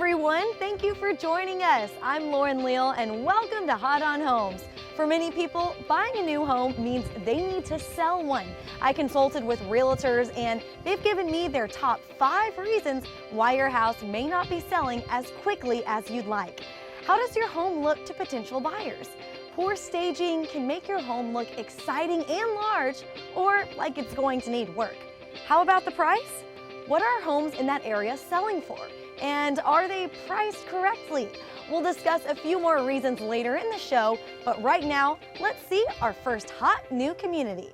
everyone. Thank you for joining us. I'm Lauren Leal and welcome to Hot on Homes. For many people, buying a new home means they need to sell one. I consulted with realtors and they've given me their top 5 reasons why your house may not be selling as quickly as you'd like. How does your home look to potential buyers? Poor staging can make your home look exciting and large, or like it's going to need work. How about the price? What are homes in that area selling for? And are they priced correctly? We'll discuss a few more reasons later in the show, but right now, let's see our first hot new community.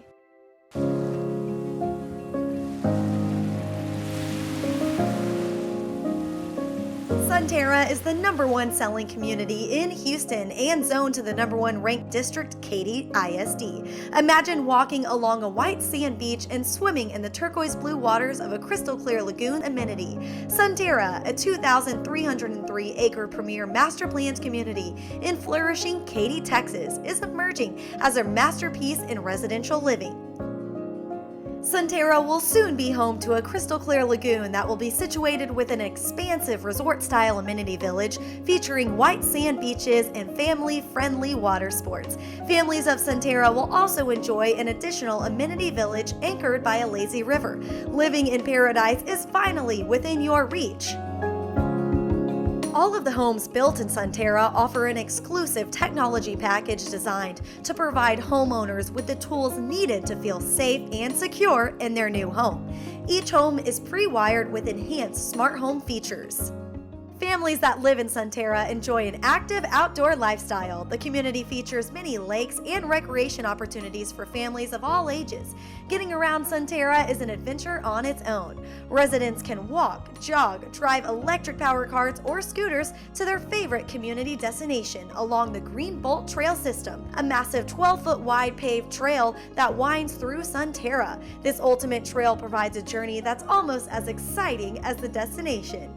Sunterra is the #1 selling community in Houston and zoned to the #1 ranked district, Katy ISD. Imagine walking along a white sand beach and swimming in the turquoise blue waters of a crystal clear lagoon amenity. Sunterra, a 2,303-acre premier master planned community in flourishing Katy, Texas, is emerging as a masterpiece in residential living. Sunterra will soon be home to a crystal clear lagoon that will be situated within an expansive resort-style amenity village featuring white sand beaches and family-friendly water sports. Families of Sunterra will also enjoy an additional amenity village anchored by a lazy river. Living in paradise is finally within your reach. All of the homes built in Sunterra offer an exclusive technology package designed to provide homeowners with the tools needed to feel safe and secure in their new home. Each home is pre-wired with enhanced smart home features. Families that live in Sunterra enjoy an active outdoor lifestyle. The community features many lakes and recreation opportunities for families of all ages. Getting around Sunterra is an adventure on its own. Residents can walk, jog, drive electric power cars or scooters to their favorite community destination along the Green Bolt Trail system, a massive 12-foot wide paved trail that winds through Sunterra. This ultimate trail provides a journey that's almost as exciting as the destination.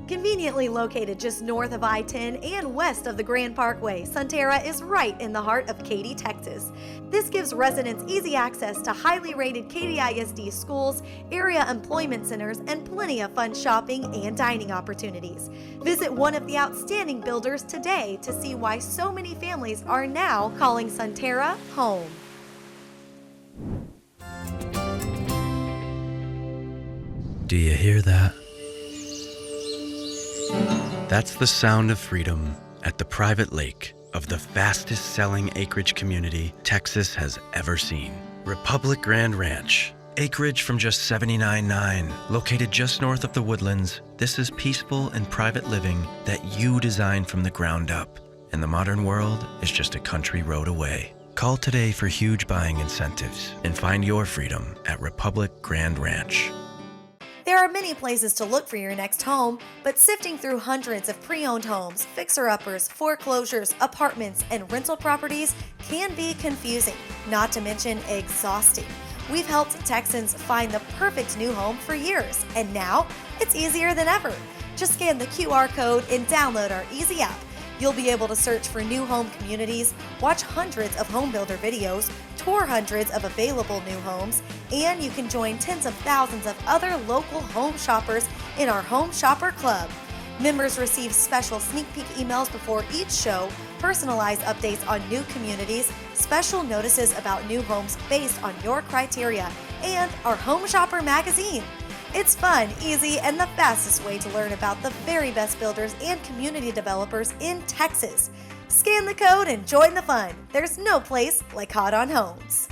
Conveniently located just north of I-10 and west of the Grand Parkway, Sunterra is right in the heart of Katy, Texas. This gives residents easy access to highly rated Katy ISD schools, area employment centers, and plenty of fun shopping and dining opportunities. Visit one of the outstanding builders today to see why so many families are now calling Sunterra home. Do you hear that? That's the sound of freedom at the private lake of the fastest selling acreage community Texas has ever seen. Republic Grand Ranch. Acreage from just $79.9, located just north of the Woodlands. This is peaceful and private living that you designed from the ground up. And the modern world is just a country road away. Call today for huge buying incentives and find your freedom at Republic Grand Ranch. There are many places to look for your next home, but sifting through hundreds of pre-owned homes, fixer-uppers, foreclosures, apartments, and rental properties can be confusing, not to mention exhausting. We've helped Texans find the perfect new home for years, and now it's easier than ever. Just scan the QR code and download our easy app. You'll be able to search for new home communities, watch hundreds of home builder videos, tour hundreds of available new homes, and you can join tens of thousands of other local home shoppers in our Home Shopper Club. Members receive special sneak peek emails before each show, personalized updates on new communities, special notices about new homes based on your criteria, and our Home Shopper magazine. It's fun, easy, and the fastest way to learn about the very best builders and community developers in Texas. Scan the code and join the fun. There's no place like Hot on Homes.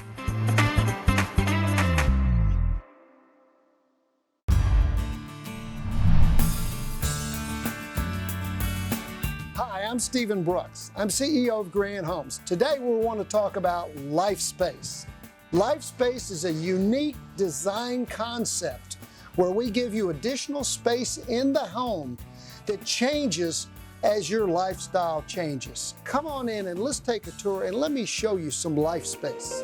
Hi, I'm Stephen Brooks. I'm CEO of Grand Homes. Today we want to talk about Life Space. Life Space is a unique design concept where we give you additional space in the home that changes as your lifestyle changes. Come on in and let's take a tour and let me show you some Life Space.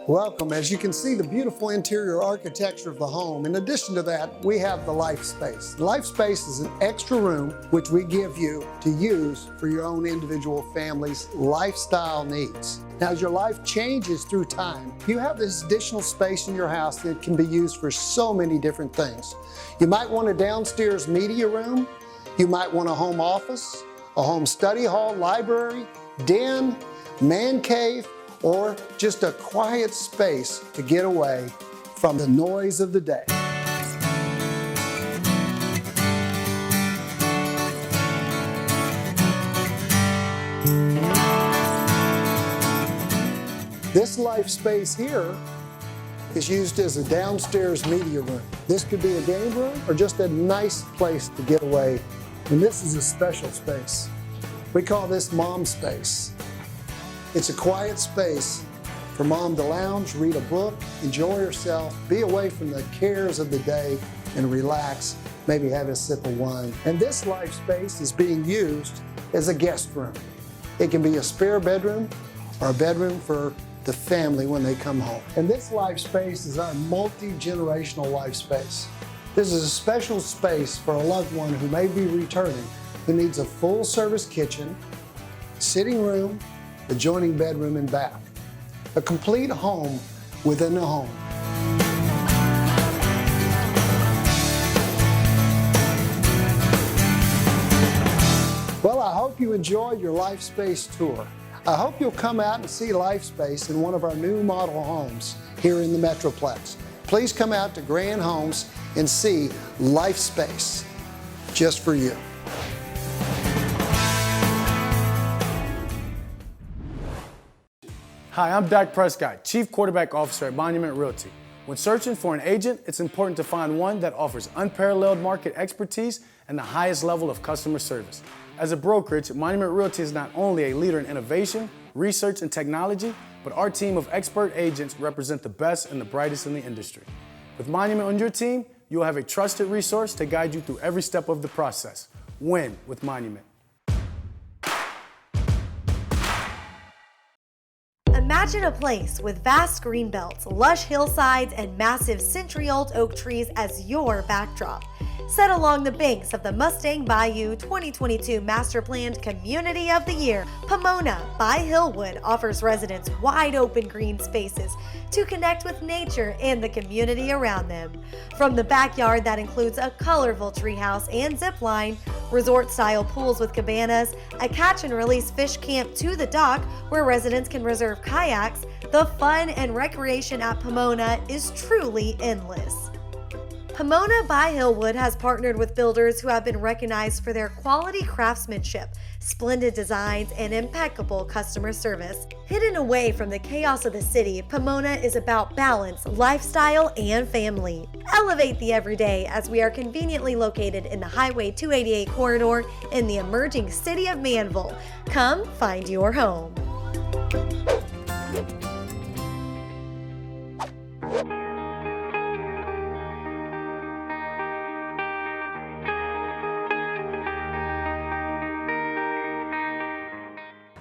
Welcome. As you can see, the beautiful interior architecture of the home. In addition to that, we have the life space. Life space is an extra room which we give you to use for your own individual family's lifestyle needs. Now, as your life changes through time, you have this additional space in your house that can be used for so many different things. You might want a downstairs media room. You might want a home office, a home study hall, library, den, man cave, or just a quiet space to get away from the noise of the day. This life space here is used as a downstairs media room. This could be a game room or just a nice place to get away. And this is a special space. We call this mom space. It's a quiet space for mom to lounge, read a book, enjoy herself, be away from the cares of the day, and relax, maybe have a sip of wine. And this life space is being used as a guest room. It can be a spare bedroom or a bedroom for the family when they come home. And this life space is our multi-generational life space. This is a special space for a loved one who may be returning, who needs a full-service kitchen, sitting room, adjoining bedroom and bath. A complete home within a home. Well, I hope you enjoyed your Life Space tour. I hope you'll come out and see Life Space in one of our new model homes here in the Metroplex. Please come out to Grand Homes and see Life Space just for you. Hi, I'm Dak Prescott, Chief Quarterback Officer at Monument Realty. When searching for an agent, it's important to find one that offers unparalleled market expertise and the highest level of customer service. As a brokerage, Monument Realty is not only a leader in innovation, research, and technology, but our team of expert agents represent the best and the brightest in the industry. With Monument on your team, you'll have a trusted resource to guide you through every step of the process. Win with Monument. Imagine a place with vast green belts, lush hillsides, and massive century-old oak trees as your backdrop. Set along the banks of the Mustang Bayou 2022 Master Planned Community of the Year, Pomona by Hillwood offers residents wide open green spaces to connect with nature and the community around them. From the backyard that includes a colorful treehouse and zip line, resort-style pools with cabanas, a catch-and-release fish camp to the dock where residents can reserve kayaks, the fun and recreation at Pomona is truly endless. Pomona by Hillwood has partnered with builders who have been recognized for their quality craftsmanship, splendid designs, and impeccable customer service. Hidden away from the chaos of the city, Pomona is about balance, lifestyle, and family. Elevate the everyday as we are conveniently located in the Highway 288 corridor in the emerging city of Manville. Come find your home.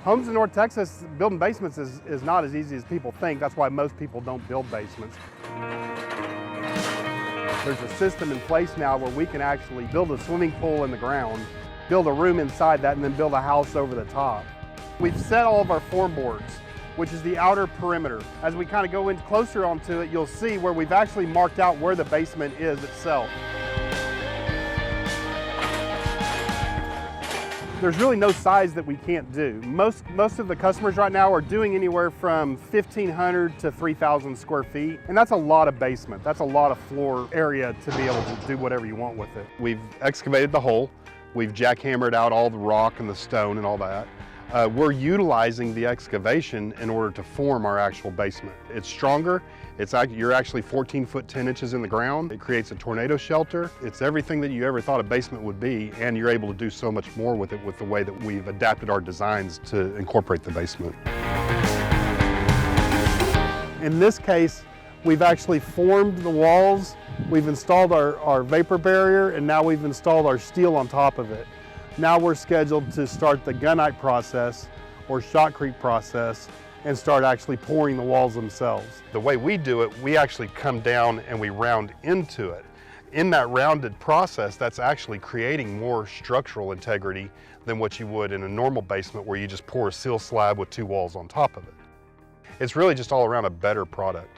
Homes in North Texas, building basements is not as easy as people think. That's why most people don't build basements. There's a system in place now where we can actually build a swimming pool in the ground, build a room inside that, and then build a house over the top. We've set all of our floorboards, which is the outer perimeter. As we kind of go in closer onto it, you'll see where we've actually marked out where the basement is itself. There's really no size that we can't do. Most of the customers right now are doing anywhere from 1,500 to 3,000 square feet, and that's a lot of basement. That's a lot of floor area to be able to do whatever you want with it. We've excavated the hole. We've jackhammered out all the rock and the stone and all that. We're utilizing the excavation in order to form our actual basement. It's stronger. You're actually 14 foot 10 inches in the ground. It creates a tornado shelter. It's everything that you ever thought a basement would be, and you're able to do so much more with it with the way that we've adapted our designs to incorporate the basement. In this case, we've actually formed the walls. We've installed our vapor barrier, and now we've installed our steel on top of it. Now we're scheduled to start the gunite process or shotcrete process and start actually pouring the walls themselves. The way we do it, we actually come down and we round into it. In that rounded process, that's actually creating more structural integrity than what you would in a normal basement where you just pour a seal slab with 2 walls on top of it. It's really just all around a better product.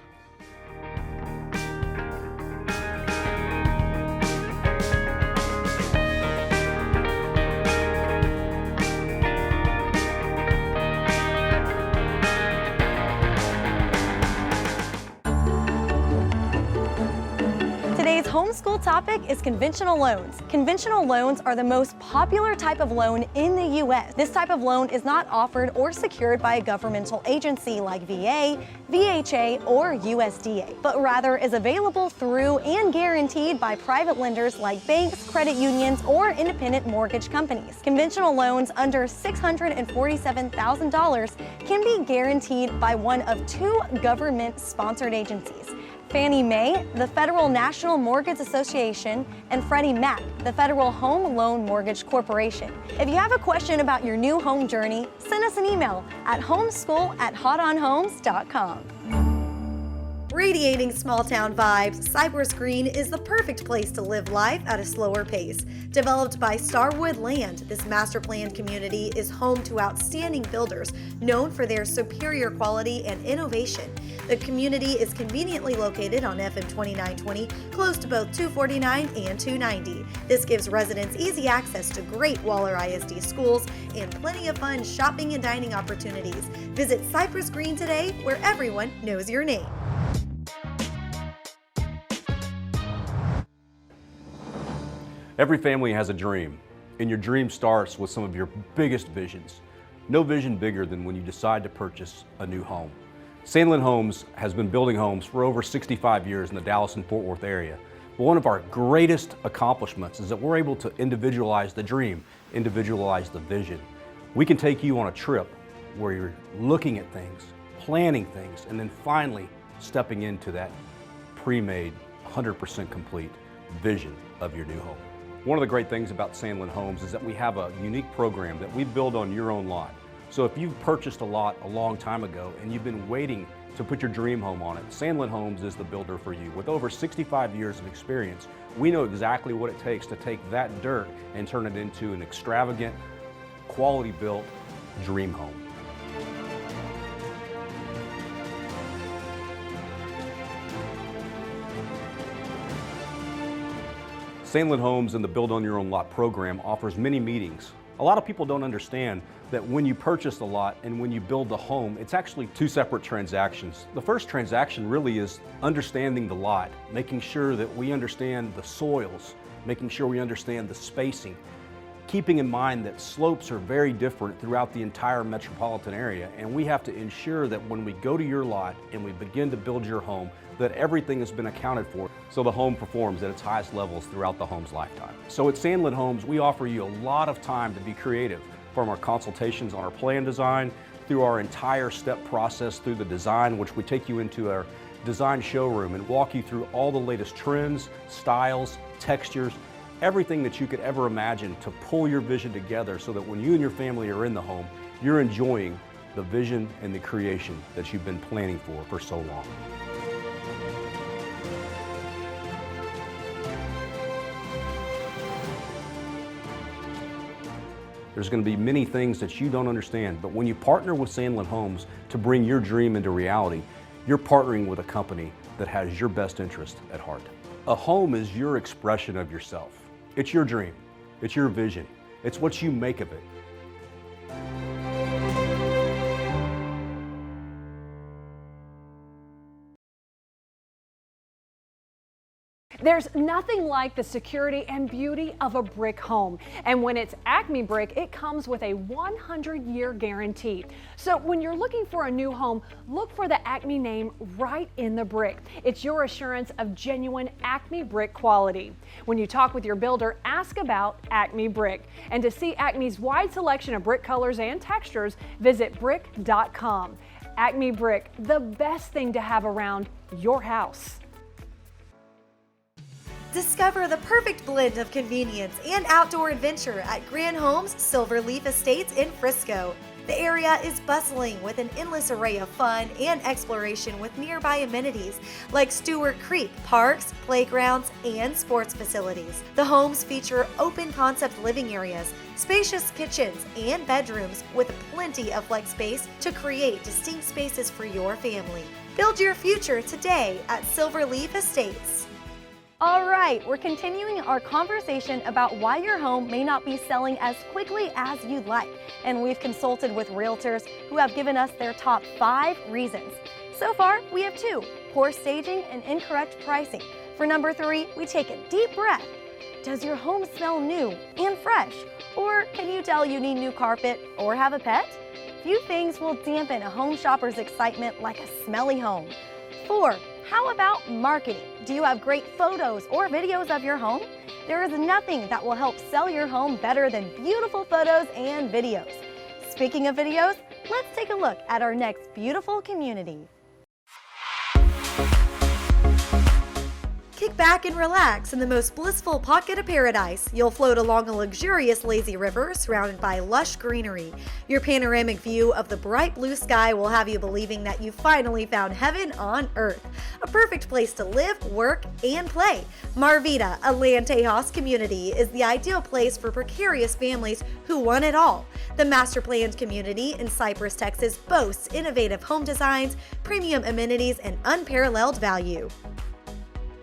Today's homeschool topic is conventional loans. Conventional loans are the most popular type of loan in the U.S. This type of loan is not offered or secured by a governmental agency like VA, VHA, or USDA, but rather is available through and guaranteed by private lenders like banks, credit unions, or independent mortgage companies. Conventional loans under $647,000 can be guaranteed by one of 2 government-sponsored agencies: Fannie Mae, the Federal National Mortgage Association, and Freddie Mac, the Federal Home Loan Mortgage Corporation. If you have a question about your new home journey, send us an email at homeschool@hotonhomes.com. Radiating small-town vibes, Cypress Green is the perfect place to live life at a slower pace. Developed by Starwood Land, this master-planned community is home to outstanding builders known for their superior quality and innovation. The community is conveniently located on FM 2920, close to both 249 and 290. This gives residents easy access to great Waller ISD schools and plenty of fun shopping and dining opportunities. Visit Cypress Green today, where everyone knows your name. Every family has a dream, and your dream starts with some of your biggest visions. No vision bigger than when you decide to purchase a new home. Sandlin Homes has been building homes for over 65 years in the Dallas and Fort Worth area. But one of our greatest accomplishments is that we're able to individualize the dream, individualize the vision. We can take you on a trip where you're looking at things, planning things, and then finally stepping into that pre-made, 100% complete vision of your new home. One of the great things about Sandlin Homes is that we have a unique program that we build on your own lot. So if you've purchased a lot a long time ago and you've been waiting to put your dream home on it, Sandlin Homes is the builder for you. With over 65 years of experience, we know exactly what it takes to take that dirt and turn it into an extravagant, quality-built dream home. Sandlin Homes and the Build on Your Own Lot program offers many meetings. A lot of people don't understand that when you purchase the lot and when you build the home, it's actually 2 separate transactions. The first transaction really is understanding the lot, making sure that we understand the soils, making sure we understand the spacing, keeping in mind that slopes are very different throughout the entire metropolitan area, and we have to ensure that when we go to your lot and we begin to build your home, that everything has been accounted for so the home performs at its highest levels throughout the home's lifetime. So at Sandlin Homes, we offer you a lot of time to be creative, from our consultations on our plan design, through our entire step process through the design, which we take you into our design showroom and walk you through all the latest trends, styles, textures, everything that you could ever imagine to pull your vision together so that when you and your family are in the home, you're enjoying the vision and the creation that you've been planning for so long. There's going to be many things that you don't understand, but when you partner with Sandlin Homes to bring your dream into reality, you're partnering with a company that has your best interest at heart. A home is your expression of yourself. It's your dream. It's your vision. It's what you make of it. There's nothing like the security and beauty of a brick home. And when it's Acme Brick, it comes with a 100-year guarantee. So when you're looking for a new home, look for the Acme name right in the brick. It's your assurance of genuine Acme Brick quality. When you talk with your builder, ask about Acme Brick. And to see Acme's wide selection of brick colors and textures, visit brick.com. Acme Brick, the best thing to have around your house. Discover the perfect blend of convenience and outdoor adventure at Grand Homes Silverleaf Estates in Frisco. The area is bustling with an endless array of fun and exploration with nearby amenities like Stewart Creek, parks, playgrounds, and sports facilities. The homes feature open concept living areas, spacious kitchens, and bedrooms with plenty of flex space to create distinct spaces for your family. Build your future today at Silverleaf Estates. All right, we're continuing our conversation about why your home may not be selling as quickly as you'd like. And we've consulted with realtors who have given us their top 5 reasons. So far, we have 2, poor staging and incorrect pricing. For number 3, we take a deep breath. Does your home smell new and fresh? Or can you tell you need new carpet or have a pet? Few things will dampen a home shopper's excitement like a smelly home. 4, how about marketing? Do you have great photos or videos of your home? There is nothing that will help sell your home better than beautiful photos and videos. Speaking of videos, let's take a look at our next beautiful community. Kick back and relax in the most blissful pocket of paradise. You'll float along a luxurious lazy river surrounded by lush greenery. Your panoramic view of the bright blue sky will have you believing that you finally found heaven on earth. A perfect place to live, work, and play. Marvida, a land Tejas community, is the ideal place for precarious families who want it all. The master-planned community in Cypress, Texas boasts innovative home designs, premium amenities, and unparalleled value.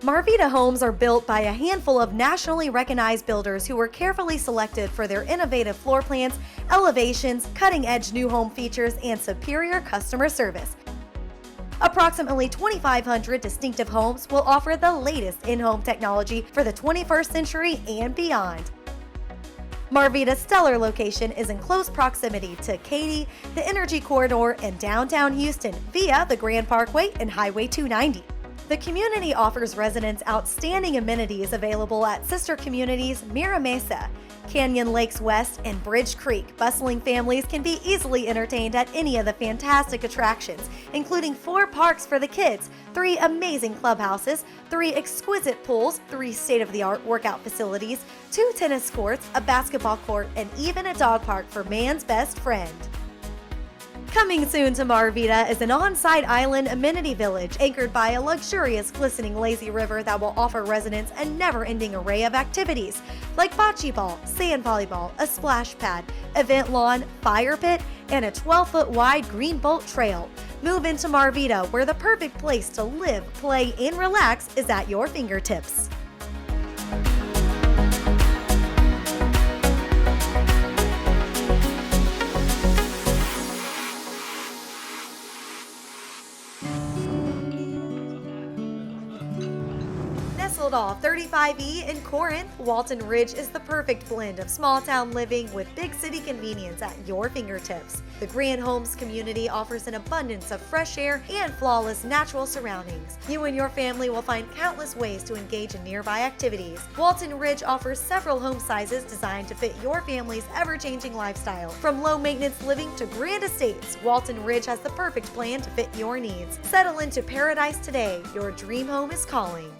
Marvida homes are built by a handful of nationally recognized builders who were carefully selected for their innovative floor plans, elevations, cutting-edge new home features, and superior customer service. Approximately 2,500 distinctive homes will offer the latest in-home technology for the 21st century and beyond. Marvida's stellar location is in close proximity to Katy, the Energy Corridor, and downtown Houston via the Grand Parkway and Highway 290. The community offers residents outstanding amenities available at sister communities Mira Mesa, Canyon Lakes West, and Bridge Creek. Bustling families can be easily entertained at any of the fantastic attractions, including 4 parks for the kids, 3 amazing clubhouses, 3 exquisite pools, 3 state-of-the-art workout facilities, 2 tennis courts, a basketball court, and even a dog park for man's best friend. Coming soon to Marvida is an on-site island amenity village anchored by a luxurious glistening lazy river that will offer residents a never-ending array of activities like bocce ball, sand volleyball, a splash pad, event lawn, fire pit, and a 12-foot wide green bolt trail. Move into Marvida, where the perfect place to live, play, and relax is at your fingertips. Nestled off 35E in Corinth, Walton Ridge is the perfect blend of small-town living with big city convenience at your fingertips. The Grand Homes community offers an abundance of fresh air and flawless natural surroundings. You and your family will find countless ways to engage in nearby activities. Walton Ridge offers several home sizes designed to fit your family's ever-changing lifestyle. From low-maintenance living to grand estates, Walton Ridge has the perfect plan to fit your needs. Settle into paradise today. Your dream home is calling.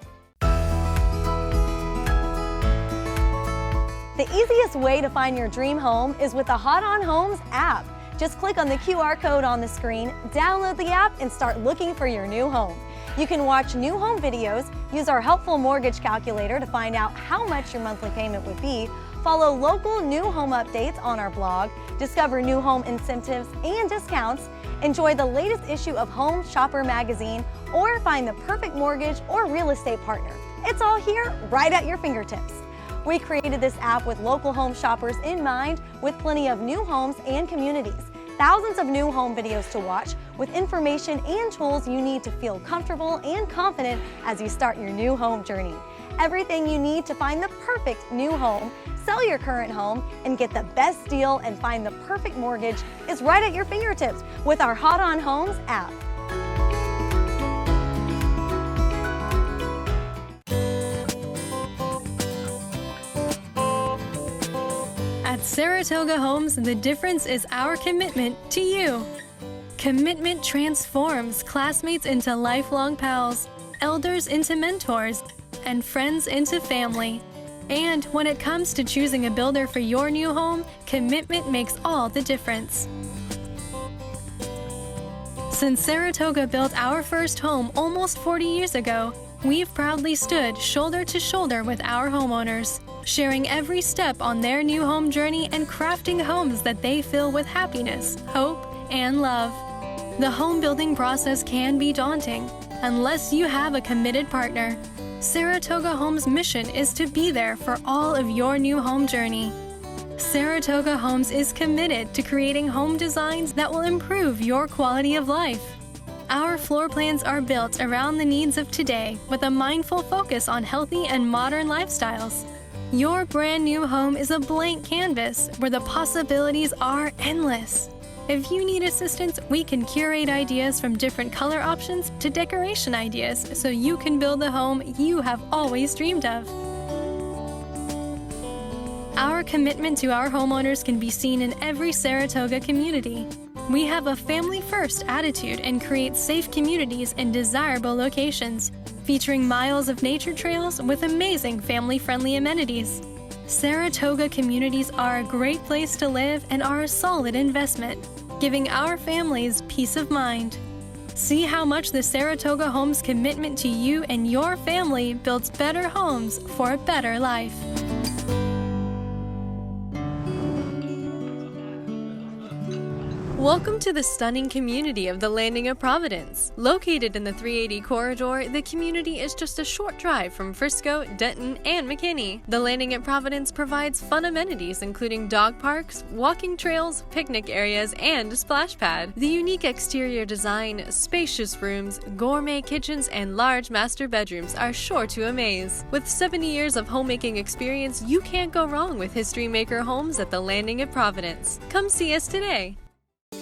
The easiest way to find your dream home is with the Hot on Homes app. Just click on the QR code on the screen, download the app, and start looking for your new home. You can watch new home videos, use our helpful mortgage calculator to find out how much your monthly payment would be, follow local new home updates on our blog, discover new home incentives and discounts, enjoy the latest issue of Home Shopper magazine, or find the perfect mortgage or real estate partner. It's all here right at your fingertips. We created this app with local home shoppers in mind, with plenty of new homes and communities. Thousands of new home videos to watch with information and tools you need to feel comfortable and confident as you start your new home journey. Everything you need to find the perfect new home, sell your current home, and get the best deal and find the perfect mortgage is right at your fingertips with our Hot on Homes app. At Saratoga Homes, the difference is our commitment to you. Commitment transforms classmates into lifelong pals, elders into mentors, and friends into family. And when it comes to choosing a builder for your new home, commitment makes all the difference. Since Saratoga built our first home almost 40 years ago, we've proudly stood shoulder to shoulder with our homeowners, sharing every step on their new home journey and crafting homes that they fill with happiness, hope, and love. The home building process can be daunting unless you have a committed partner. Saratoga Homes' mission is to be there for all of your new home journey. Saratoga Homes is committed to creating home designs that will improve your quality of life. Our floor plans are built around the needs of today with a mindful focus on healthy and modern lifestyles. Your brand new home is a blank canvas where the possibilities are endless. If you need assistance, we can curate ideas from different color options to decoration ideas so you can build the home you have always dreamed of. Our commitment to our homeowners can be seen in every Saratoga community. We have a family-first attitude and create safe communities in desirable locations, featuring miles of nature trails with amazing family-friendly amenities. Saratoga communities are a great place to live and are a solid investment, giving our families peace of mind. See how much the Saratoga Homes commitment to you and your family builds better homes for a better life. Welcome to the stunning community of the Landing of Providence. Located in the 380 corridor, the community is just a short drive from Frisco, Denton, and McKinney. The Landing at Providence provides fun amenities including dog parks, walking trails, picnic areas, and a splash pad. The unique exterior design, spacious rooms, gourmet kitchens, and large master bedrooms are sure to amaze. With 70 years of homemaking experience, you can't go wrong with History Maker Homes at the Landing at Providence. Come see us today.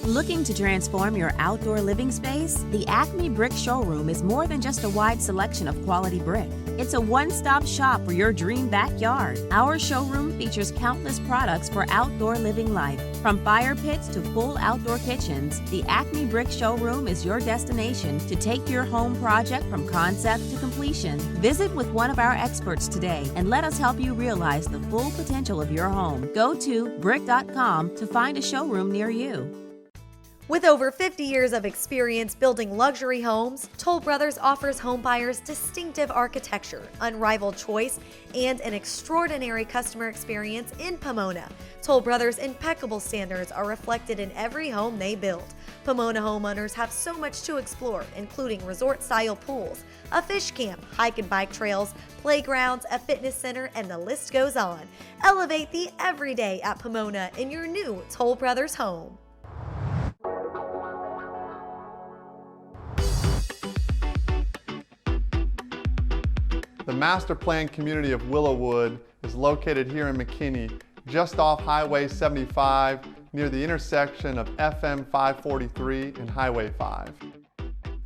Looking to transform your outdoor living space? The Acme Brick Showroom is more than just a wide selection of quality brick. It's a one-stop shop for your dream backyard. Our showroom features countless products for outdoor living life. From fire pits to full outdoor kitchens, the Acme Brick Showroom is your destination to take your home project from concept to completion. Visit with one of our experts today and let us help you realize the full potential of your home. Go to brick.com to find a showroom near you. With over 50 years of experience building luxury homes, Toll Brothers offers homebuyers distinctive architecture, unrivaled choice, and an extraordinary customer experience in Pomona. Toll Brothers' impeccable standards are reflected in every home they build. Pomona homeowners have so much to explore, including resort-style pools, a fish camp, hike and bike trails, playgrounds, a fitness center, and the list goes on. Elevate the everyday at Pomona in your new Toll Brothers home. The master plan community of Willowwood is located here in McKinney, just off Highway 75, near the intersection of FM 543 and Highway 5.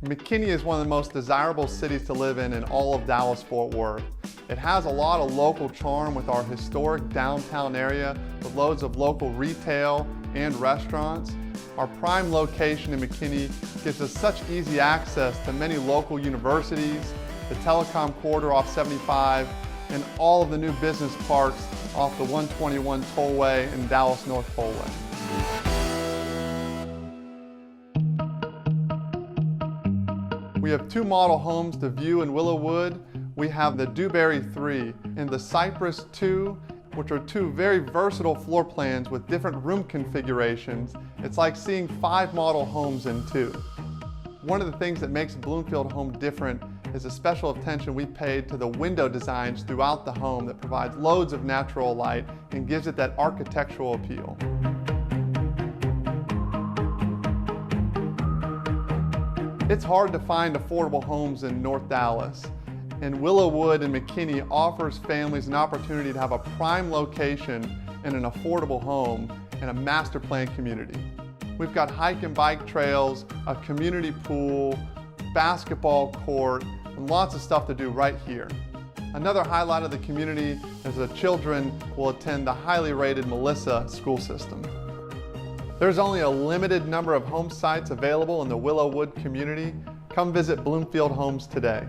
McKinney is one of the most desirable cities to live in all of Dallas-Fort Worth. It has a lot of local charm with our historic downtown area with loads of local retail and restaurants. Our prime location in McKinney gives us such easy access to many local universities, the telecom corridor off 75, and all of the new business parks off the 121 Tollway and Dallas North Tollway. We have two model homes to view in Willowwood. We have the Dewberry 3 and the Cypress 2, which are two very versatile floor plans with different room configurations. It's like seeing 5 model homes in 2. One of the things that makes a Bloomfield home different is the special attention we paid to the window designs throughout the home that provides loads of natural light and gives it that architectural appeal. It's hard to find affordable homes in North Dallas, and Willowwood and McKinney offers families an opportunity to have a prime location in an affordable home in a master plan community. We've got hike and bike trails, a community pool, basketball court, and lots of stuff to do right here. Another highlight of the community is the children will attend the highly rated Melissa school system. There's only a limited number of home sites available in the Willowwood community. Come visit Bloomfield Homes today.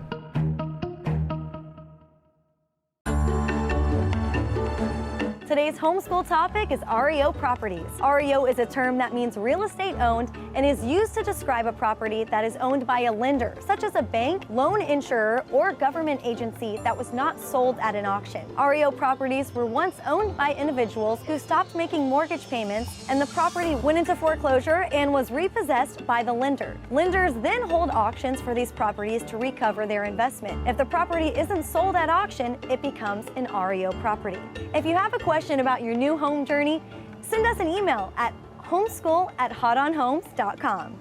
Today's Today's homeschool topic is REO properties. REO is a term that means real estate owned and is used to describe a property that is owned by a lender, such as a bank, loan insurer, or government agency that was not sold at an auction. REO properties were once owned by individuals who stopped making mortgage payments and the property went into foreclosure and was repossessed by the lender. Lenders then hold auctions for these properties to recover their investment. If the property isn't sold at auction, it becomes an REO property. If you have a question about your new home journey, send us an email at homeschool@hotonhomes.com.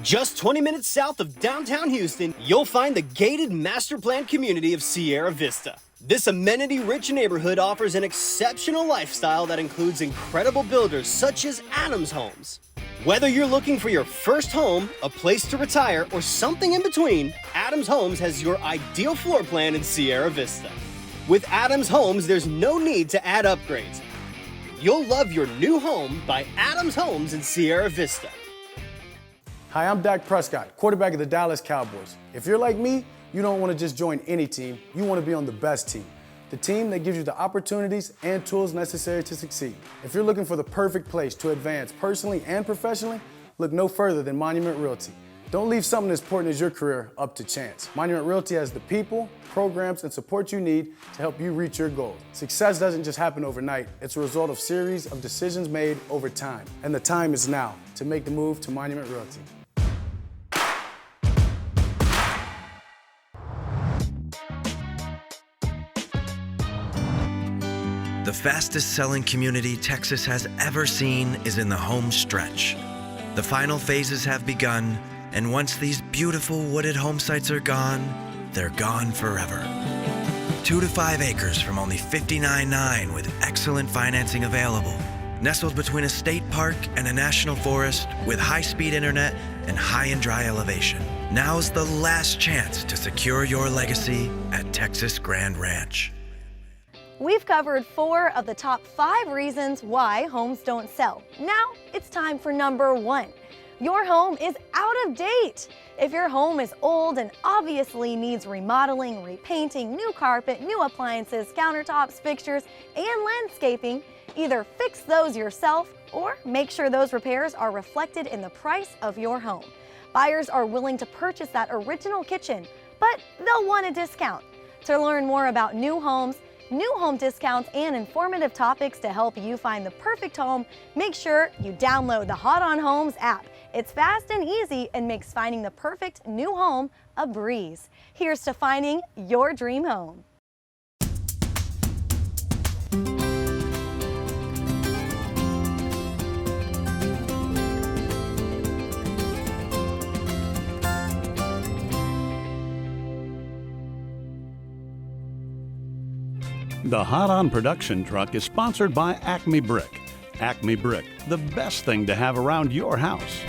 Just 20 minutes south of downtown Houston, you'll find the gated master plan community of Sierra Vista. This amenity-rich neighborhood offers an exceptional lifestyle that includes incredible builders such as Adams Homes. Whether you're looking for your first home, a place to retire, or something in between, Adams Homes has your ideal floor plan in Sierra Vista. With Adams Homes, there's no need to add upgrades. You'll love your new home by Adams Homes in Sierra Vista. Hi, I'm Dak Prescott, quarterback of the Dallas Cowboys. If you're like me, you don't want to just join any team, you want to be on the best team. The team that gives you the opportunities and tools necessary to succeed. If you're looking for the perfect place to advance personally and professionally, look no further than Monument Realty. Don't leave something as important as your career up to chance. Monument Realty has the people, programs, and support you need to help you reach your goals. Success doesn't just happen overnight. It's a result of a series of decisions made over time. And the time is now to make the move to Monument Realty. The fastest selling community Texas has ever seen is in the home stretch. The final phases have begun, and once these beautiful wooded home sites are gone, they're gone forever. 2 to 5 acres from only $59.9 with excellent financing available. Nestled between a state park and a national forest with high-speed internet and high and dry elevation. Now's the last chance to secure your legacy at Texas Grand Ranch. We've covered 4 of the top 5 reasons why homes don't sell. Now it's time for number 1. Your home is out of date. If your home is old and obviously needs remodeling, repainting, new carpet, new appliances, countertops, fixtures, and landscaping, either fix those yourself or make sure those repairs are reflected in the price of your home. Buyers are willing to purchase that original kitchen, but they'll want a discount. To learn more about new homes, new home discounts, and informative topics to help you find the perfect home, make sure you download the Hot on Homes app. It's fast and easy and makes finding the perfect new home a breeze. Here's to finding your dream home. The Hot On production truck is sponsored by Acme Brick. Acme Brick, the best thing to have around your house.